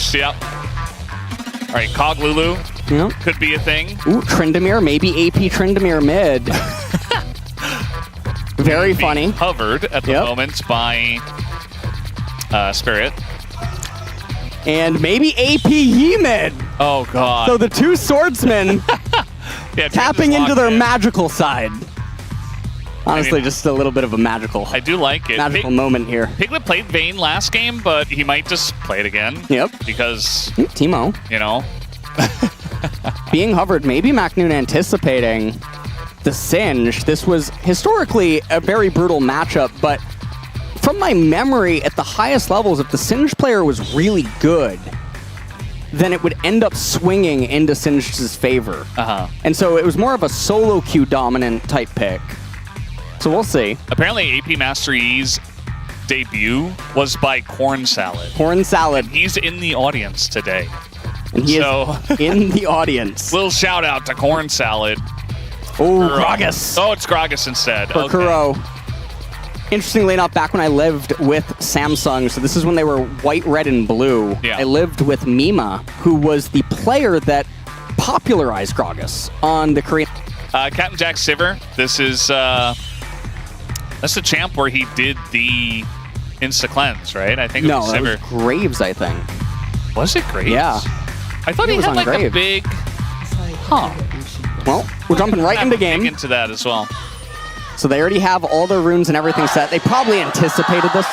ganks, yep. All right, Cog Lulu could be a thing. Ooh, Tryndamere, maybe AP Tryndamere mid. Very funny. Covered at the moment by Spirit. And maybe AP Yi mid. Oh, God. So the two swordsmen tapping into their magical side. Honestly, just a little bit of a magical. I do like it. Magical moment here. Piglet played Vayne last game, but he might just play it again. Yep. Because, Teemo. you know. Being hovered, maybe Macnoon anticipating the Singe. This was historically a very brutal matchup, but from my memory, at the highest levels, if the Singe player was really good, then it would end up swinging into Singe's favor. And so it was more of a solo queue dominant type pick. So we'll see. Apparently, AP Master Yi's debut was by Corn Salad. Corn Salad. He's in the audience today. And he is in the audience. Little shout out to Corn Salad. Oh, Gragas. Oh, it's Gragas instead. For Kuro. Interestingly enough, back when I lived with Samsung, so this is when they were white, red, and blue, I lived with Mima, who was the player that popularized Gragas on the Korean. Captain Jack Siver, this is that's the champ where he did the Insta Cleanse, right? I think it was Siver. No, Graves, I think. Was it Graves? Yeah. I thought he had like Graves. a big... Well, we're jumping right into game. Into that as well. So they already have all their runes and everything set. They probably anticipated this.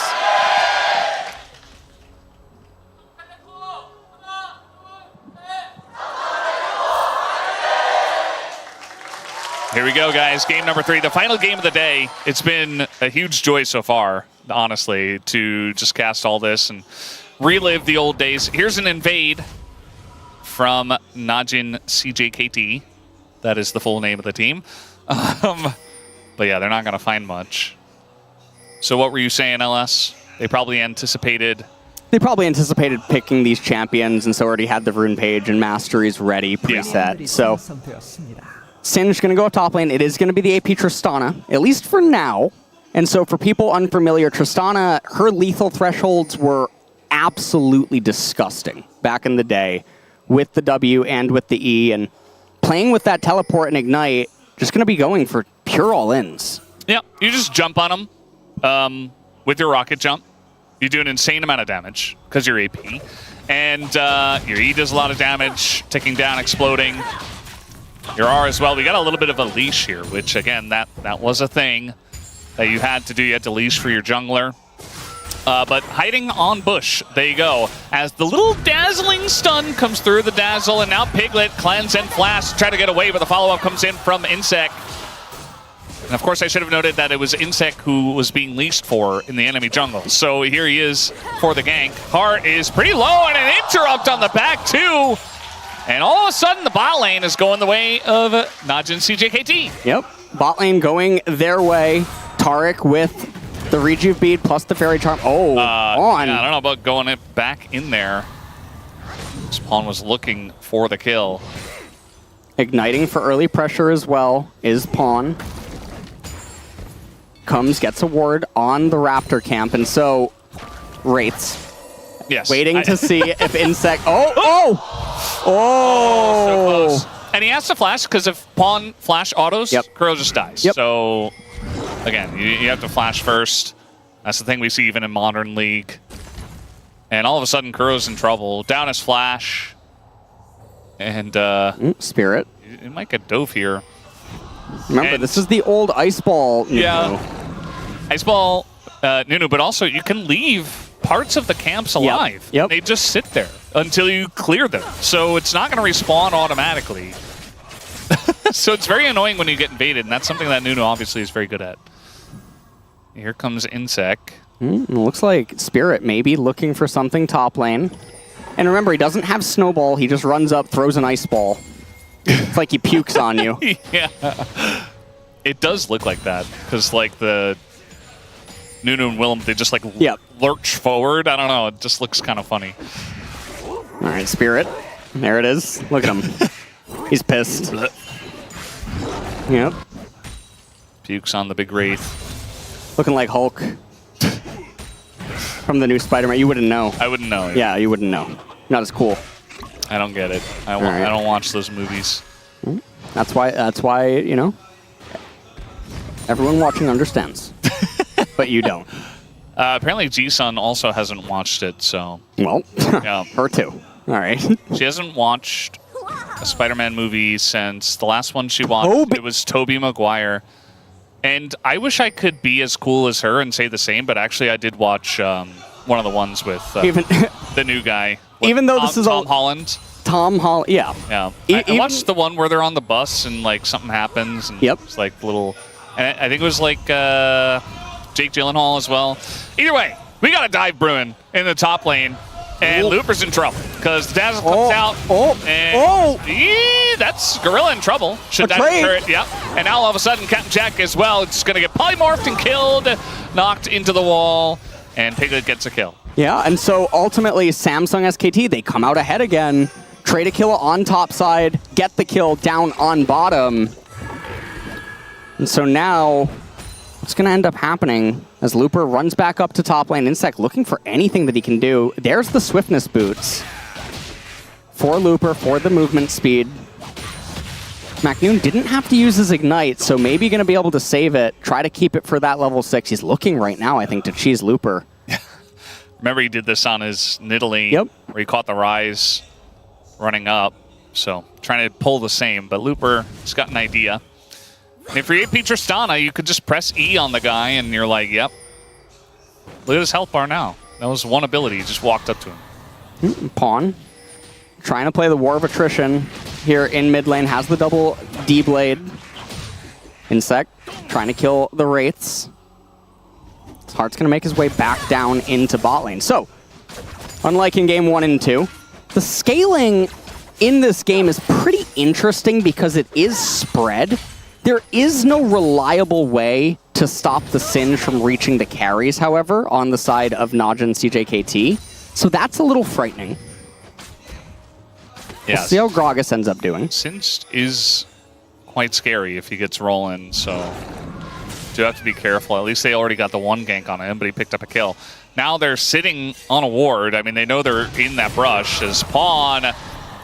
Here we go, guys. Game number 3, the final game of the day. It's been a huge joy so far, honestly, to just cast all this and relive the old days. Here's an invade from NAJIN CJKT. That is the full name of the team. But yeah, they're not going to find much. So what were you saying, LS? They probably anticipated... They probably anticipated picking these champions, and so already had the rune page and masteries ready, preset. So Singe going to go up top lane. It is going to be the AP Tristana, at least for now. And so for people unfamiliar, Tristana, her lethal thresholds were absolutely disgusting back in the day with the W and with the E. And playing with that teleport and ignite, just going to be going for pure all-ins. Yeah, you just jump on them with your rocket jump. You do an insane amount of damage because you're AP. And your E does a lot of damage, ticking down, exploding. Your R as well. We got a little bit of a leash here, which, again, that was a thing that you had to do. You had to leash for your jungler. But hiding on bush, there you go. As the little dazzling stun comes through the dazzle, and now Piglet, cleanse, and flash try to get away, but the follow-up comes in from Insec. And of course, I should have noted that it was Insec who was being leashed for in the enemy jungle. So here he is for the gank. Heart is pretty low, and an interrupt on the back, too. And all of a sudden, the bot lane is going the way of NAJIN CJKT. Yep, bot lane going their way. Taric with the Rejuve bead plus the Fairy Charm. Oh, on. Yeah, I don't know about going it back in there. Spawn was looking for the kill. Igniting for early pressure as well is Pawn. Comes, gets a ward on the Raptor camp, and so Wraiths. Yes. Waiting to see if Insect... Oh! So close. And he has to flash, because if Pawn flash autos, Kuro just dies. So, again, you have to flash first. That's the thing we see even in Modern League. And all of a sudden, Kuro's in trouble. Down his flash. And... Spirit. It might get dove here. Remember, this is the old Ice Ball Nunu. Yeah. Ice Ball Nunu, but also you can leave parts of the camps alive. Yep. They just sit there until you clear them. So it's not going to respawn automatically. So it's very annoying when you get invaded, and that's something that Nunu obviously is very good at. Here comes Insec. Looks like Spirit maybe looking for something top lane. And remember, he doesn't have Snowball. He just runs up, throws an Ice Ball. It's like he pukes on you. Yeah. It does look like that, because like the Nunu and Willem, they just like lurch forward. I don't know. It just looks kind of funny. All right, Spirit. There it is. Look at him. He's pissed. Yep. Pukes on the big Wraith. Looking like Hulk. From the new Spider-Man. You wouldn't know. I wouldn't know. Yeah, you wouldn't know. Not as cool. I don't get it. I don't watch those movies. That's why, you know, everyone watching understands. But you don't. Apparently Ji-sun also hasn't watched it, so... Well, yeah. her too. All right. She hasn't watched a Spider-Man movie since the last one she watched. It was Tobey Maguire. And I wish I could be as cool as her and say the same, but actually I did watch one of the ones with the new guy. Even though this is Tom Holland. Tom Holland, yeah. Yeah. I watched the one where they're on the bus and like something happens. And it's like little... And I think it was like Jake Gyllenhaal as well. Either way, we got a dive brewing in the top lane. And Looper's in trouble because Dazzle comes out. That's Gorilla in trouble. Should dive the turret, yeah. And now all of a sudden, Captain Jack as well. It's going to get polymorphed and killed, knocked into the wall, and Piglet gets a kill. Yeah, and so ultimately, Samsung SKT, they come out ahead again. Trade a kill on top side, get the kill down on bottom. And so now, what's going to end up happening as Looper runs back up to top lane, Insect looking for anything that he can do. There's the swiftness boots for Looper, for the movement speed. McNoon didn't have to use his Ignite, so maybe going to be able to save it, try to keep it for that level 6. He's looking right now, I think, to cheese Looper. Remember he did this on his Nidalee, where he caught the Rise running up. So trying to pull the same, but Looper has got an idea. And if you're AP Tristana, you could just press E on the guy and you're like, yep. Look at his health bar now. That was one ability. He just walked up to him. Pawn. Trying to play the War of Attrition here in mid lane. Has the double D-Blade. Insect trying to kill the Wraiths. Heart's going to make his way back down into bot lane. So, unlike in game 1 and 2, the scaling in this game is pretty interesting because it is spread. There is no reliable way to stop the Singe from reaching the carries, however, on the side of NAJIN CJKT. So that's a little frightening. Yeah. We'll see how Gragas ends up doing. Singe is quite scary if he gets rolling, so do have to be careful. At least they already got the one gank on him, but he picked up a kill. Now they're sitting on a ward. I mean, they know they're in that brush as Pawn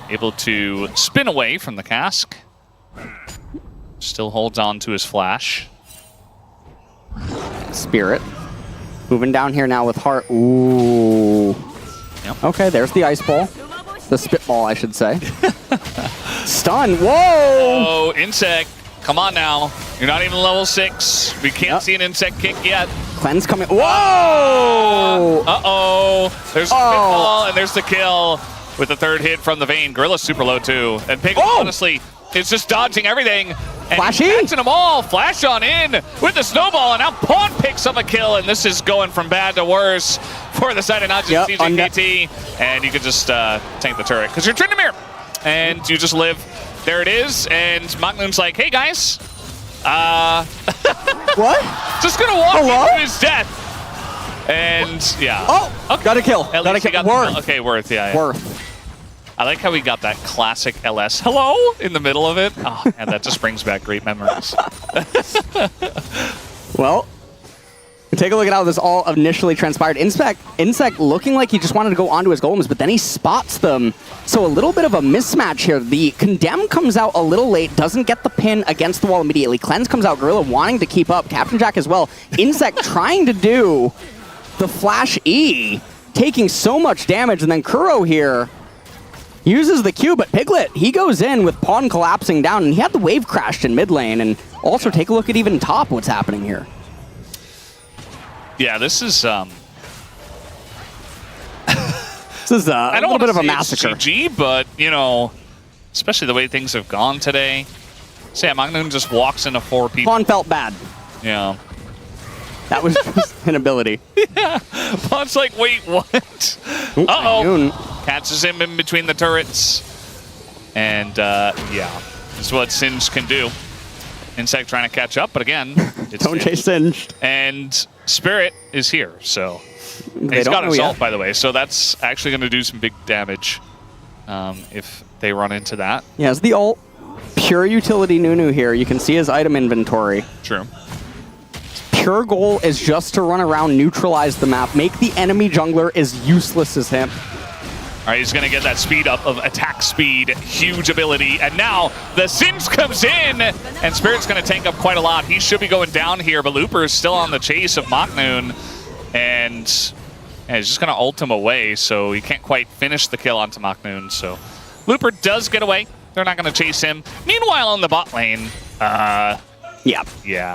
able to spin away from the cask. Still holds on to his flash. Spirit. Moving down here now with Heart. Ooh. Yep. Okay, there's the ice ball. The spitball, I should say. Stun. Whoa! Oh, Insect. Come on now. You're not even level 6. We can't see an Insect kick yet. Cleanse coming. Whoa! Uh-oh. There's the spitball, and there's the kill with the third hit from the Vayne. Gorilla's super low, too. And Piglet, honestly, is just dodging everything. And Flashy? He's catching them all. Flash on in with the snowball, and now Pawn picks up a kill, and this is going from bad to worse for the side of NAJIN CJKT. And you can just tank the turret because you're Tryndamere, and you just live. There it is, and McNoon's like, hey, guys. What? Just going to walk into his death. And, yeah. Oh, okay. Got a kill. At least he got Worth. Okay, Worth, yeah. Worth. I like how we got that classic LS hello in the middle of it. Oh, man, that just brings back great memories. Well, take a look at how this all initially transpired. Insect looking like he just wanted to go onto his golems, but then he spots them. So a little bit of a mismatch here. The Condemn comes out a little late, doesn't get the pin against the wall immediately. Cleanse comes out, Gorilla wanting to keep up. Captain Jack as well. Insect trying to do the Flash E, taking so much damage, and then Kuro here uses the Q, but Piglet, he goes in with Pawn collapsing down, and he had the wave crashed in mid lane. And also take a look at even top what's happening here. Yeah, this is This is a little bit of a massacre. CG, but, you know, especially the way things have gone today. Sam McNoon just walks into 4 people. Pawn felt bad. Yeah. That was just an ability. Yeah. Pawn's like, wait, what? Uh-oh. Catches him in between the turrets. And, yeah, this is what Singe can do. Insect trying to catch up, but again, it's Don't chase Singe. And Spirit is here, so he's got his ult, by the way, so that's actually going to do some big damage if they run into that. Yeah, it's the ult. Pure utility Nunu here. You can see his item inventory. True. Pure goal is just to run around, neutralize the map, make the enemy jungler as useless as him. All right, he's going to get that speed up of attack speed, huge ability. And now the Singe comes in, and Spirit's going to tank up quite a lot. He should be going down here, but Looper is still on the chase of Maknoon. And yeah, he's just going to ult him away, so he can't quite finish the kill onto Maknoon. So Looper does get away. They're not going to chase him. Meanwhile, on the bot lane, yeah.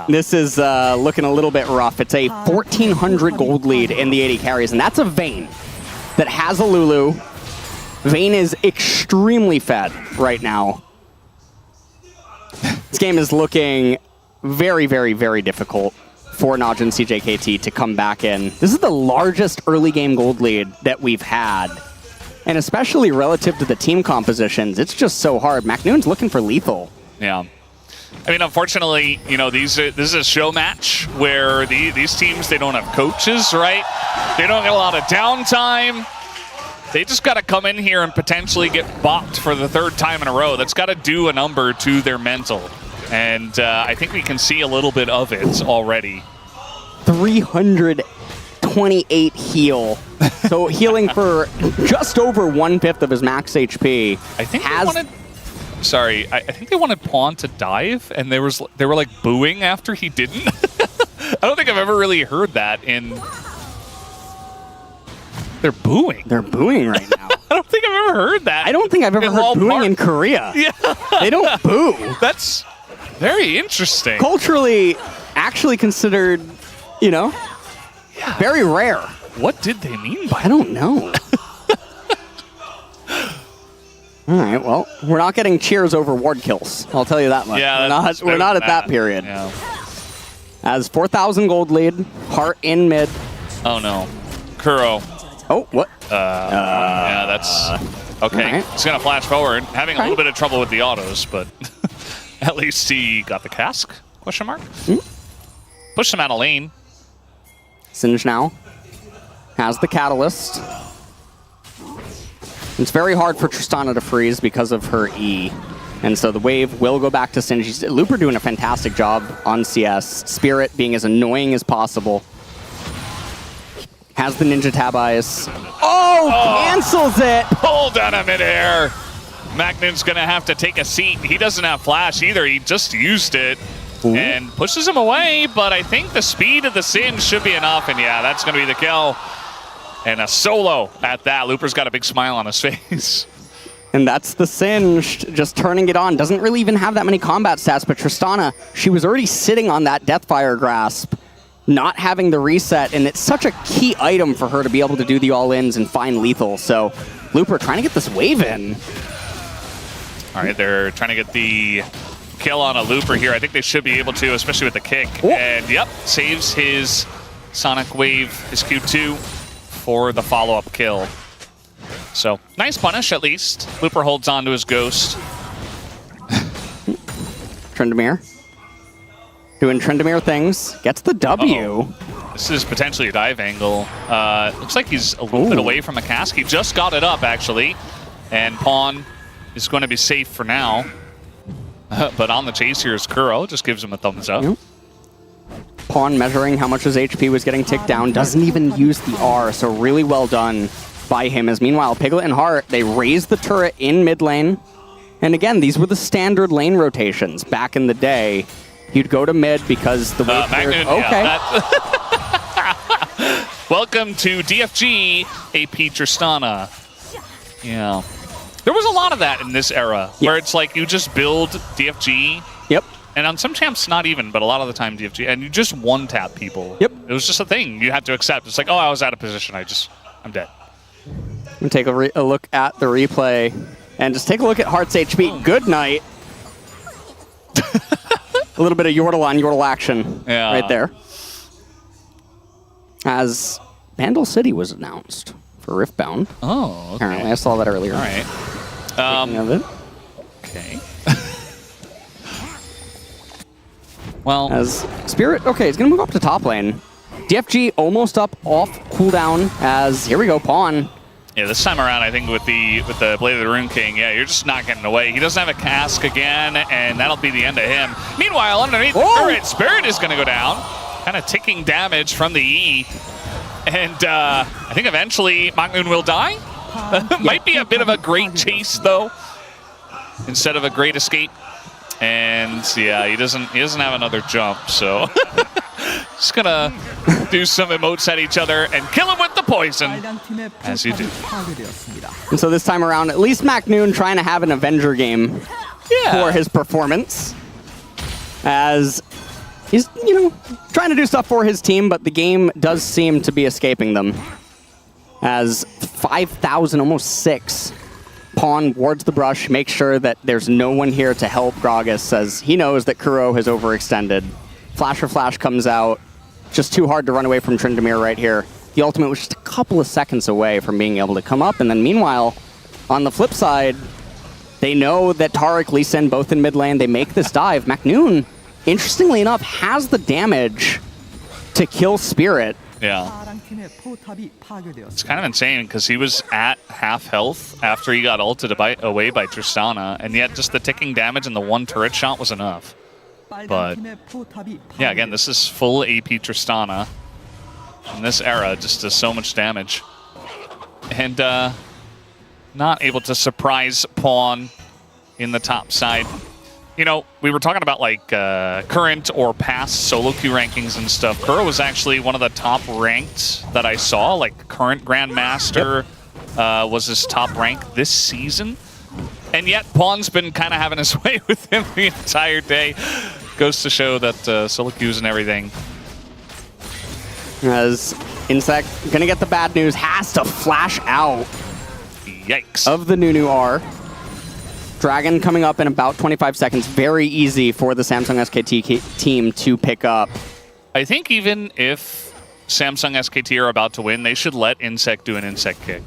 This is looking a little bit rough. It's a 1,400 gold lead in the 80 carries, and that's a Vayne that has a Lulu. Vayne is extremely fed right now. This game is looking very, very, very difficult for NAJIN CJKT to come back in. This is the largest early game gold lead that we've had. And especially relative to the team compositions, it's just so hard. Maknoon's looking for lethal. Yeah. I mean, unfortunately, you know, this is a show match where these teams, they don't have coaches, right? They don't get a lot of downtime. They just got to come in here and potentially get bopped for the third time in a row. That's got to do a number to their mental. And I think we can see a little bit of it already. 328 heal. So healing for just over 1/5 of his max HP. I think they wanted... Sorry, I think they wanted Pawn to dive, and they were like booing after he didn't. I don't think I've ever really heard that in... They're booing. They're booing right now. I don't think I've ever heard that. I don't think I've ever heard booing in Korea. Yeah. They don't boo. That's very interesting. Culturally, actually considered, you know, very rare. What did they mean by that? I don't know. All right, well, we're not getting cheers over ward kills. I'll tell you that much. Yeah, we're not at that period. Yeah. As 4,000 gold lead, Heart in mid. Oh no, Kuro. Oh, what? Yeah, that's okay. Right. He's gonna flash forward, having a little bit of trouble with the autos, but at least he got the cask? Question mark. Push him out of lane. Singe now has the catalyst. It's very hard for Tristana to freeze because of her E. And so the wave will go back to Singe. Looper doing a fantastic job on CS. Spirit being as annoying as possible. Has the ninja tab eyes. Oh, cancels it! Pulled on him midair. Maknoon's gonna have to take a seat. He doesn't have flash either. He just used it. Ooh. And pushes him away, but I think the speed of the Singe should be enough. And yeah, that's gonna be the kill. And a solo at that. Looper's got a big smile on his face. And that's the Singe, just turning it on. Doesn't really even have that many combat stats, but Tristana, she was already sitting on that Deathfire Grasp, not having the reset, and it's such a key item for her to be able to do the all-ins and find lethal. So Looper trying to get this wave in. All right, they're trying to get the kill on a Looper here. I think they should be able to, especially with the kick. Ooh. And yep, saves his Sonic Wave, his Q2, for the follow-up kill. So, nice punish at least. Looper holds on to his Ghost. Tryndamere. Doing Tryndamere things. Gets the W. This is potentially a dive angle. Looks like he's a little bit away from a cask. He just got it up, actually. And Pawn is going to be safe for now. But on the chase here is Kuro. Just gives him a thumbs up. Yep. Pawn measuring how much his HP was getting ticked down. Doesn't even use the R, so really well done by him. As meanwhile, Piglet and Heart, they raise the turret in mid lane. And again, these were the standard lane rotations back in the day. You'd go to mid because the wave Maknoon, okay. Yeah, welcome to DFG AP Tristana. Yeah. There was a lot of that in this era, where it's like you just build DFG. Yep. And on some champs, not even, but a lot of the time DFG, and you just one-tap people. Yep. It was just a thing you had to accept. It's like, oh, I was out of position. I'm dead. We'll take a look at the replay, and just take a look at Heart's HP. Good night. A little bit of Yordle on Yordle action right there. As Vandal City was announced for Riftbound. Oh, okay. Apparently, I saw that earlier. All right. Speaking of it. Okay. Well, as Spirit, okay, it's gonna move up to top lane. DFG almost up off cooldown. As here we go, Pawn. Yeah, this time around, I think with the Blade of the Rune King, yeah, you're just not getting away. He doesn't have a cask again, and that'll be the end of him. Meanwhile, underneath the turret, Spirit is gonna go down, kind of ticking damage from the E, and I think eventually Maknoon will die. Might be a bit of a great chase though, instead of a great escape. And yeah, he doesn't have another jump, so just gonna do some emotes at each other and kill him with the poison, as you do. And so this time around, at least McNoon trying to have an Avenger game for his performance, as he's, you know, trying to do stuff for his team, but the game does seem to be escaping them. As 5,000, almost 6. Pawn wards the brush, makes sure that there's no one here to help Gragas, as he knows that Kuro has overextended. Flasher Flash comes out. Just too hard to run away from Tryndamere right here. The ultimate was just a couple of seconds away from being able to come up, and then meanwhile, on the flip side, they know that Taric, Lee Sin, both in mid lane, they make this dive. McNoon, interestingly enough, has the damage to kill Spirit. Yeah. It's kind of insane because he was at half health after he got ulted away by Tristana, and yet just the ticking damage and the one turret shot was enough. But yeah, again, this is full AP Tristana. In this era, just does so much damage. And not able to surprise Pawn in the top side. You know, we were talking about like current or past solo queue rankings and stuff. Kuro was actually one of the top ranked that I saw. Like current Grandmaster was his top rank this season. And yet Pawn's been kind of having his way with him the entire day. Goes to show that solo queues and everything. As Insect gonna get the bad news, has to flash out. Yikes. Of the Nunu R. Dragon coming up in about 25 seconds. Very easy for the Samsung SKT team to pick up. I think even if Samsung SKT are about to win, they should let Insect do an Insect kick.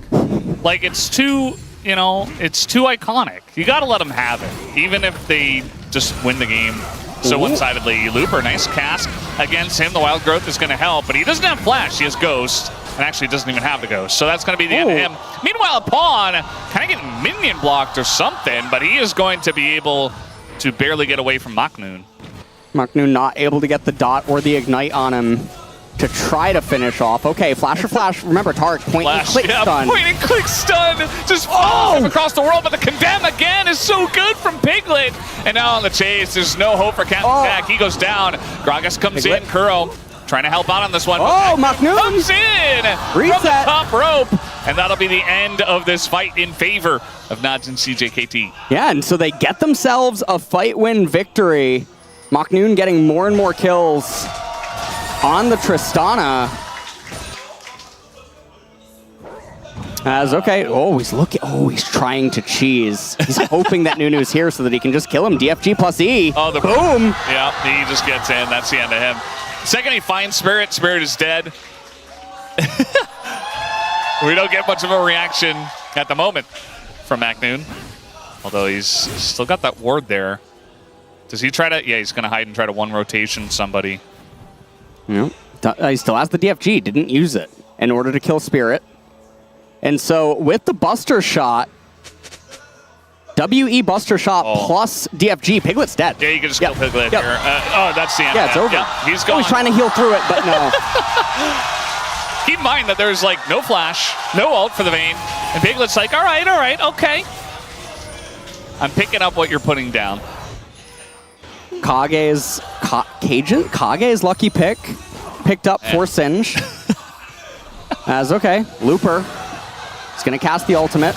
Like, it's too, you know, it's too iconic. You gotta let them have it, even if they just win the game so one-sidedly. Looper, nice cast against him. The Wild Growth is gonna help, but he doesn't have Flash, he has Ghost. And actually doesn't even have the Ghost, so that's going to be the end of him. Meanwhile, Pawn kind of getting minion blocked or something, but he is going to be able to barely get away from McNoon. McNoon not able to get the dot or the ignite on him to try to finish off. Okay, Flasher Flash. Remember, Taric, point and click stun. Point and click stun just falls across the world, but the Condemn again is so good from Piglet. And now on the chase, there's no hope for Captain Jack. He goes down. Gragas comes in. Kuro trying to help out on this one. Oh, McNoon comes in from the top rope. And that'll be the end of this fight in favor of NAJIN CJKT. Yeah, and so they get themselves a fight win victory. McNoon getting more and more kills on the Tristana. As okay, he's looking. He's trying to cheese. He's hoping that Nunu's here so that he can just kill him. DFG plus E. Oh, the boom. Yeah, he just gets in. That's the end of him. Second, he finds Spirit. Spirit is dead. We don't get much of a reaction at the moment from McNoon. Although he's still got that ward there. Does he try to? Yeah, he's going to hide and try to one rotation somebody. Yeah. He still has the DFG. Didn't use it in order to kill Spirit. And so with the Buster Shot, WE Buster Shot plus DFG, Piglet's dead. Yeah, you can just kill Piglet here. That's the end. Yeah, it's over. Yeah, he's gone. He's trying to heal through it, but no. Keep in mind that there's like no flash, no ult for the Vayne, and Piglet's like, all right, okay. I'm picking up what you're putting down. Kage's lucky pick, picked up for Singe. As okay, Looper is gonna cast the ultimate.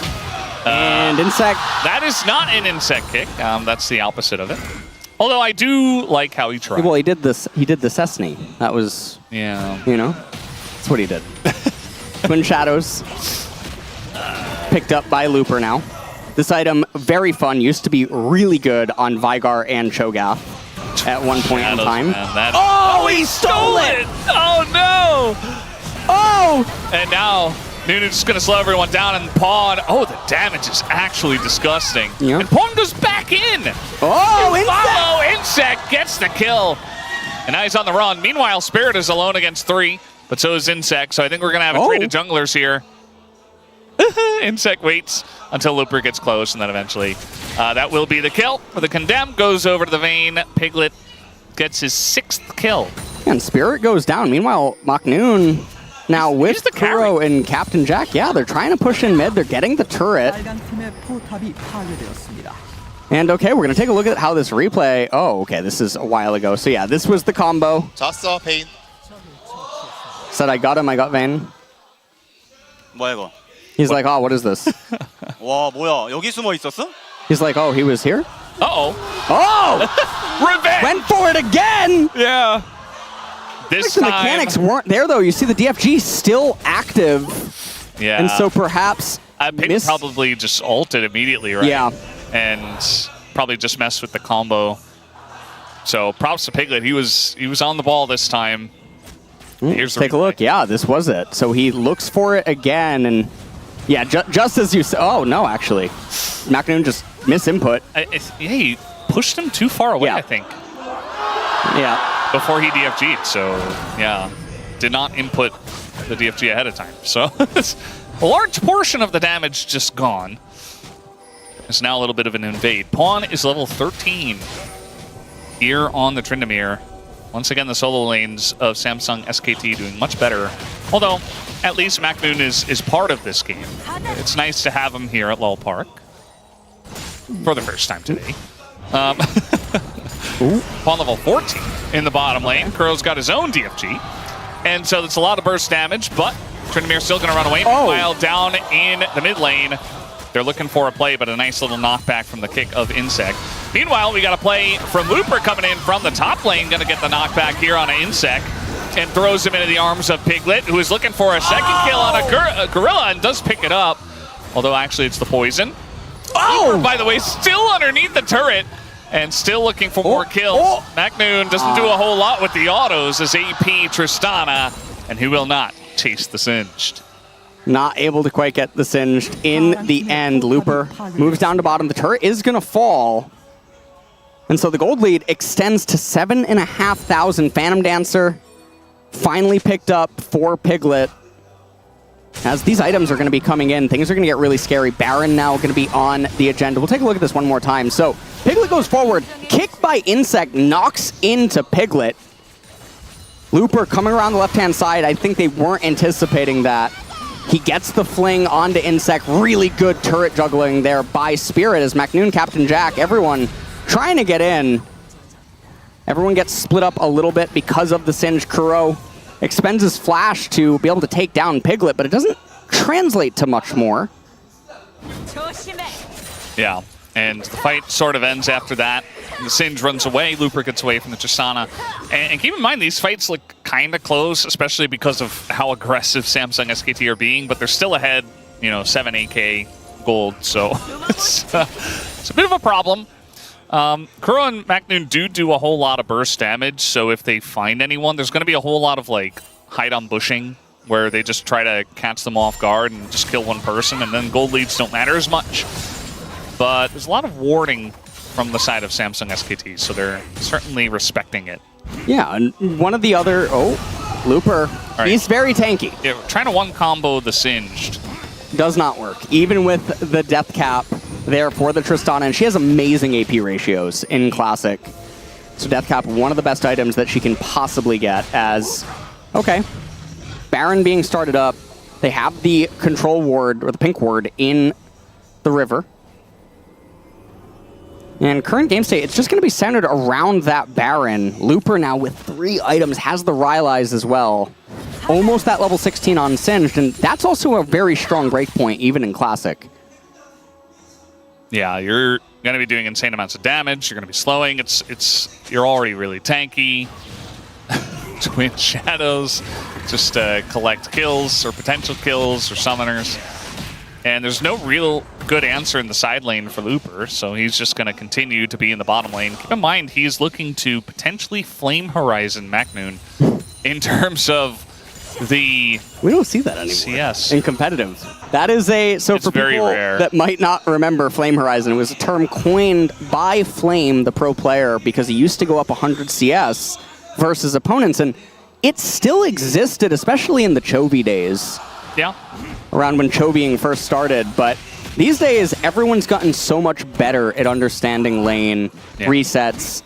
And Insect. That is not an Insect kick. That's the opposite of it. Although I do like how he tried. Well, he did this. He did the Cessny. That was, you know, that's what he did. Twin Shadows picked up by Looper now. This item, very fun, used to be really good on Vigar and Cho'Gath at one point in time. He stole it! Oh, no! Oh! And now Nunu's just going to slow everyone down, and Pawn, the damage is actually disgusting. Yep. And Pawn goes back in! Insect gets the kill! And now he's on the run. Meanwhile, Spirit is alone against 3, but so is Insect, so I think we're going to have a trade of junglers here. Insect waits until Looper gets close, and then eventually that will be the kill. For the Condemn goes over to the Vayne. Piglet gets his 6th kill. And Spirit goes down. Meanwhile, McNoon Now with he's the carry. Kuro and Captain Jack, yeah, they're trying to push in mid. They're getting the turret. And okay, we're going to take a look at how this replay... Oh, okay, this is a while ago. So yeah, this was the combo. 잤어, 페인. Said I got him, I got Vayne. 뭐야 이거? He's like, oh, what is this? 와, 뭐야? 여기 숨어 있었어? He's like, oh, he was here? Uh-oh. Oh! Revenge! Went for it again! Yeah. This The time... mechanics weren't there, though. You see the DFG still active. Yeah. And so perhaps... Pig probably just ulted immediately, right? Yeah. And probably just messed with the combo. So props to Piglet. He was on the ball this time. Here's Take a look. Yeah, this was it. So he looks for it again, and yeah, just as you said. Oh no, actually, McNoon just misinput. Yeah, he pushed him too far away. Yeah. I think. Yeah. Before he DFG'd, so yeah, did not input the DFG ahead of time. So a large portion of the damage just gone. It's now a little bit of an invade. Pawn is level 13 here on the Tryndamere. Once again, the solo lanes of Samsung SKT doing much better. Although, at least McNoon is part of this game. It's nice to have him here at LoL Park. For the first time today. Pawn level 14 in the bottom lane. Kuro's got his own DFG. And so it's a lot of burst damage, but Tryndamere's still going to run away. Meanwhile, down in the mid lane, they're looking for a play, but a nice little knockback from the kick of Insect. Meanwhile, we got a play from Looper coming in from the top lane, going to get the knockback here on an Insect, and throws him into the arms of Piglet, who is looking for a second kill on a Gorilla, and does pick it up. Although, actually, it's the poison. Looper, by the way, still underneath the turret, and still looking for more kills. McNoon doesn't do a whole lot with the autos as AP Tristana, and he will not chase the Singed. Not able to quite get the Singed in the end. Looper moves down to bottom. The turret is going to fall. And so the gold lead extends to 7,500. Phantom Dancer finally picked up for Piglet. As these items are going to be coming in, things are going to get really scary. Baron now going to be on the agenda. We'll take a look at this one more time. So Piglet goes forward. Kick by Insect knocks into Piglet. Looper coming around the left-hand side. I think they weren't anticipating that. He gets the fling onto Insect. Really good turret juggling there by Spirit as McNoon, Captain Jack, everyone trying to get in. Everyone gets split up a little bit because of the Singed. Kuro expends his flash to be able to take down Piglet, but it doesn't translate to much more. Yeah, and the fight sort of ends after that. The Singed runs away, Looper gets away from the Tristana. And keep in mind, these fights look kind of close, especially because of how aggressive Samsung SKT are being, but they're still ahead, you know, 7 AK gold, so it's a bit of a problem. Kuro and McNoon do a whole lot of burst damage, so if they find anyone, there's going to be a whole lot of, like, hide on bushing, where they just try to catch them off guard and just kill one person, and then gold leads don't matter as much. But there's a lot of warding from the side of Samsung SKT, so they're certainly respecting it. Yeah, and one of the other... Looper. Right. He's very tanky. Yeah, trying to one-combo the Singed. Does not work, even with the death cap there for the Tristana, and she has amazing AP ratios in Classic. So death cap, one of the best items that she can possibly get as... Okay. Baron being started up. They have the control ward, or the pink ward, in the river. And current game state, it's just going to be centered around that Baron. Looper now with 3 items, has the Rylai's as well. Almost that level 16 on Singed, and that's also a very strong breakpoint, even in Classic. Yeah, you're going to be doing insane amounts of damage. You're going to be slowing. You're already really tanky. Twin Shadows, just collect kills or potential kills or summoners. And there's no real good answer in the side lane for Looper, so he's just going to continue to be in the bottom lane. Keep in mind, he's looking to potentially Flame Horizon McNoon in terms of the... We don't see that anymore CS. In competitive. That is a... So it's for very people rare. That might not remember Flame Horizon, it was a term coined by Flame, the pro player, because he used to go up 100 CS versus opponents, and it still existed, especially in the Chovy days. Yeah. Around when Chovying first started, but these days everyone's gotten so much better at understanding lane, resets,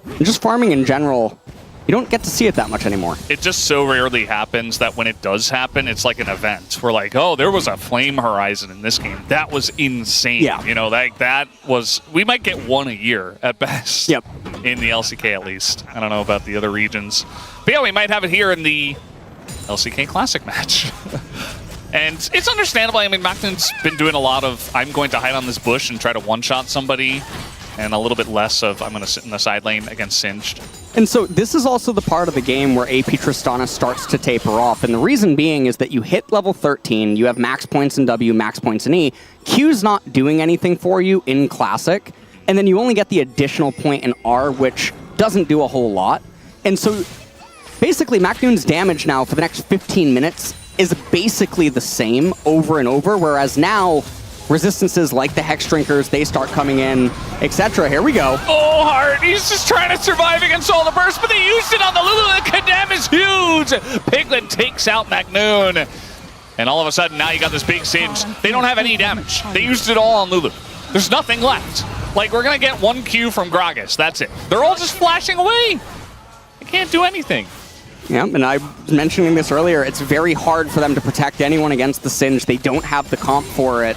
and just farming in general. You don't get to see it that much anymore. It just so rarely happens that when it does happen, it's like an event. We're like, oh, there was a flame horizon in this game. That was insane. Yeah. You know, that was, we might get one a year at best. Yep. In the LCK at least. I don't know about the other regions. But yeah, we might have it here in the LCK Classic match. And it's understandable. I mean, Macton's been doing a lot of, I'm going to hide on this bush and try to one-shot somebody, and a little bit less of, I'm going to sit in the side lane against Singed. And so this is also the part of the game where AP Tristana starts to taper off. And the reason being is that you hit level 13, you have max points in W, max points in E. Q's not doing anything for you in Classic. And then you only get the additional point in R, which doesn't do a whole lot. And so basically Macnoon's damage now for the next 15 minutes is basically the same over and over, whereas now resistances like the Hex Drinkers, they start coming in, etc. Here we go. Oh, Hart, he's just trying to survive against all the bursts, but they used it on the Lulu. The condemn is huge. Piglet takes out Macnoon. And all of a sudden, now you got this big Singe. They don't have any damage. They used it all on Lulu. There's nothing left. Like, we're going to get one Q from Gragas. That's it. They're all just flashing away. They can't do anything. Yeah, and I was mentioning this earlier. It's very hard for them to protect anyone against the Singe. They don't have the comp for it.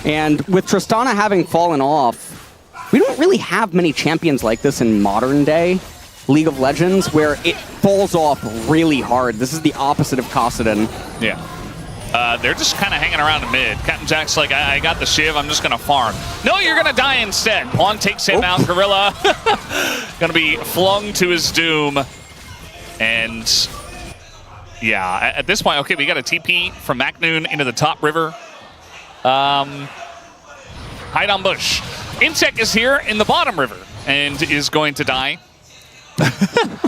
And with Tristana having fallen off, we don't really have many champions like this in modern day League of Legends where it falls off really hard. This is the opposite of Kassadin. Yeah. They're just kind of hanging around in mid. Captain Jack's like, I got the Shiv, I'm just going to farm. No, you're going to die instead. Pawn takes him out. Gorilla going to be flung to his doom. And yeah, at this point, okay, we got a TP from Macnoon into the top river. Hide on bush. Insect is here in the bottom river and is going to die.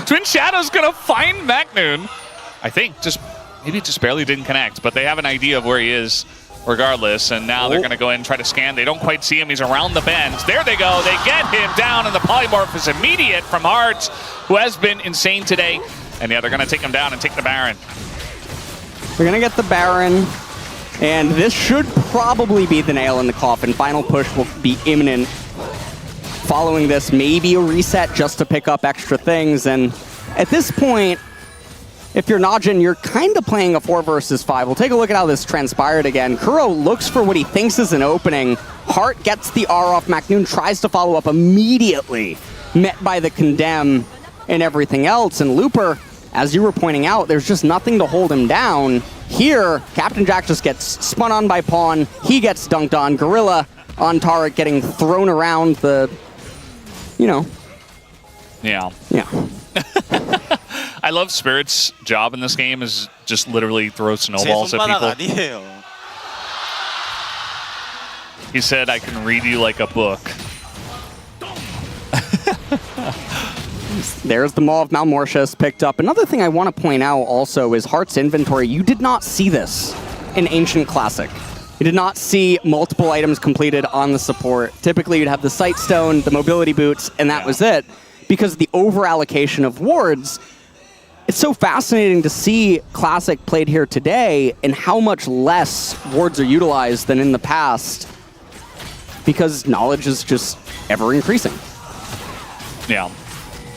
Twin Shadow's going to find Macnoon. I think maybe just barely didn't connect, but they have an idea of where he is regardless, and now they're going to go in and try to scan. They don't quite see him. He's around the bend. There they go. They get him down, and the polymorph is immediate from Hart, who has been insane today. And yeah, they're going to take him down and take the Baron. They're going to get the Baron, and this should probably be the nail in the coffin. Final push will be imminent. Following this, maybe a reset just to pick up extra things, and at this point, if you're NAJIN, you're kind of playing a 4 versus 5. We'll take a look at how this transpired again. Kuro looks for what he thinks is an opening. Hart gets the R off Macnoon, tries to follow up immediately, met by the condemn and everything else. And Looper, as you were pointing out, there's just nothing to hold him down. Here, Captain Jack just gets spun on by Pawn. He gets dunked on. Gorilla on turret getting thrown around the, you know. Yeah. Yeah. I love Spirit's job in this game is just literally throw snowballs at people. He said, I can read you like a book. There's the Maw of Malmortius picked up. Another thing I want to point out also is Hart's inventory. You did not see this in Ancient Classic. You did not see multiple items completed on the support. Typically, you'd have the Sight Stone, the Mobility Boots, and that was it. Because of the over-allocation of wards, it's so fascinating to see Classic played here today and how much less wards are utilized than in the past because knowledge is just ever increasing. Yeah,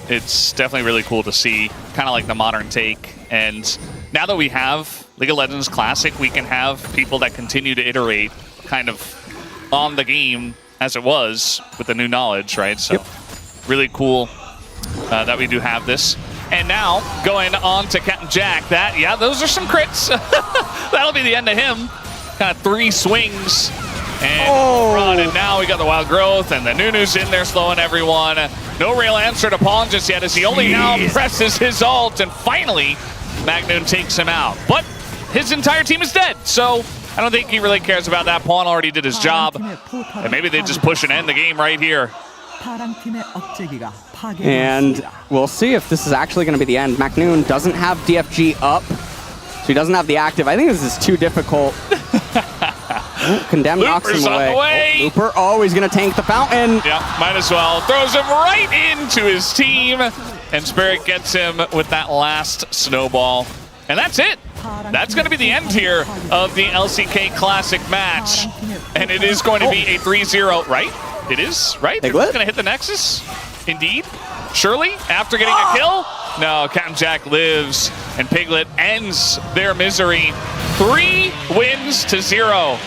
it's definitely really cool to see, kind of like the modern take. And now that we have League of Legends Classic, we can have people that continue to iterate kind of on the game as it was with the new knowledge, right? So really cool that we do have this. And now, going on to Captain Jack, those are some crits. That'll be the end of him. Kind of 3 swings. And run, and now we got the Wild Growth, and the Nunu's in there slowing everyone. No real answer to Pawn just yet, as he only now presses his ult, and finally, Macnoon takes him out. But his entire team is dead, so I don't think he really cares about that. Pawn already did his job, and maybe they just push and end the game right here. And we'll see if this is actually going to be the end. Macnoon doesn't have DFG up, so he doesn't have the active. I think this is too difficult. Condemn knocks him away. Looper, he's going to tank the fountain. Yeah, might as well. Throws him right into his team, and Spirit gets him with that last snowball. And that's it. That's going to be the end here of the LCK Classic match. And it is going to be a 3-0, right? It is, right? They're going to hit the Nexus? Indeed. Surely, after getting a kill, No, Captain Jack lives, and Piglet ends their misery. 3 wins to 0.